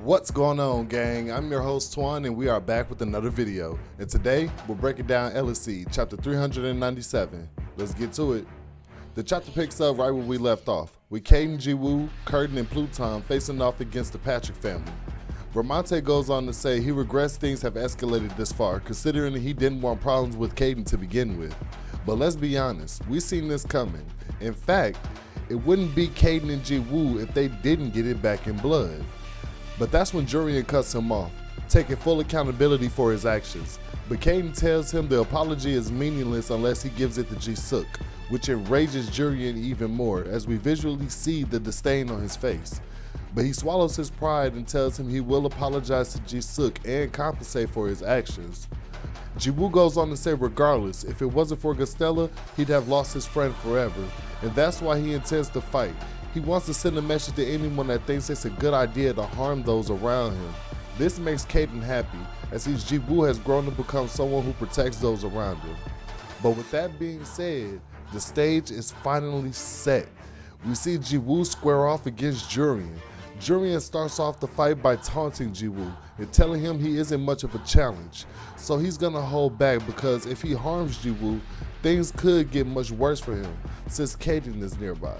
What's going on, gang? I'm your host Twan and we are back with another video. And today we're breaking down ELECEED chapter 397. Let's get to it. The chapter picks up right where we left off, with Caden, JIWOO, Curtin, and Pluton facing off against the Patrick family. Vermonte goes on to say he regrets things have escalated this far, considering he didn't want problems with Caden to begin with. But let's be honest, we seen this coming. In fact, it wouldn't be Caden and JIWOO if they didn't get it back in blood. But that's when Jurian cuts him off, taking full accountability for his actions. But Caden tells him the apology is meaningless unless he gives it to Jisuk, which enrages Jurian even more as we visually see the disdain on his face. But he swallows his pride and tells him he will apologize to Jisuk and compensate for his actions. JIWOO goes on to say regardless, if it wasn't for Gastella, he'd have lost his friend forever, and that's why he intends to fight. He wants to send a message to anyone that thinks it's a good idea to harm those around him. This makes Caden happy, as JIWOO has grown to become someone who protects those around him. But with that being said, the stage is finally set. We see JIWOO square off against Jurian. Jurian starts off the fight by taunting JIWOO and telling him he isn't much of a challenge. So he's gonna hold back because if he harms JIWOO, things could get much worse for him since Caden is nearby.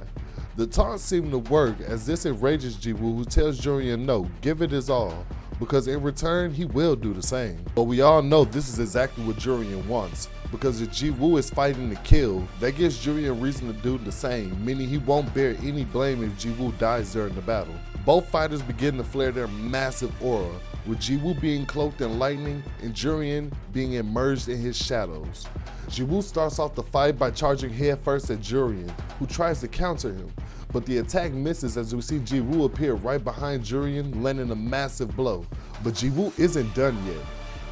The taunts seem to work as this enrages JIWOO, who tells Jurian no, give it his all, because in return he will do the same. But we all know this is exactly what Jurian wants, because if JIWOO is fighting to kill, that gives Jurian reason to do the same, meaning he won't bear any blame if JIWOO dies during the battle. Both fighters begin to flare their massive aura, with JIWOO being cloaked in lightning and Jurian being immersed in his shadows. JIWOO starts off the fight by charging headfirst at Jurian, who tries to counter him, but the attack misses as we see JIWOO appear right behind Jurian, landing a massive blow. But JIWOO isn't done yet.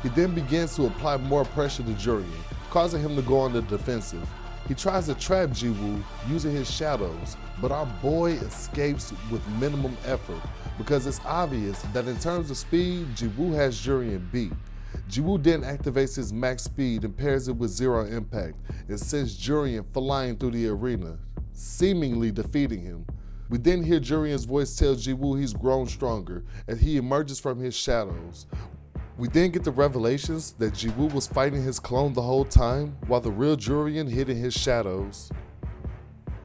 He then begins to apply more pressure to Jurian, causing him to go on the defensive. He tries to trap JIWOO using his shadows, but our boy escapes with minimum effort because it's obvious that in terms of speed, JIWOO has Jurian beat. JIWOO then activates his max speed and pairs it with zero impact and sends Jurian flying through the arena, seemingly defeating him. We then hear Jurian's voice tell JIWOO he's grown stronger as he emerges from his shadows. We then get the revelations that JIWOO was fighting his clone the whole time while the real Jurian hid in his shadows.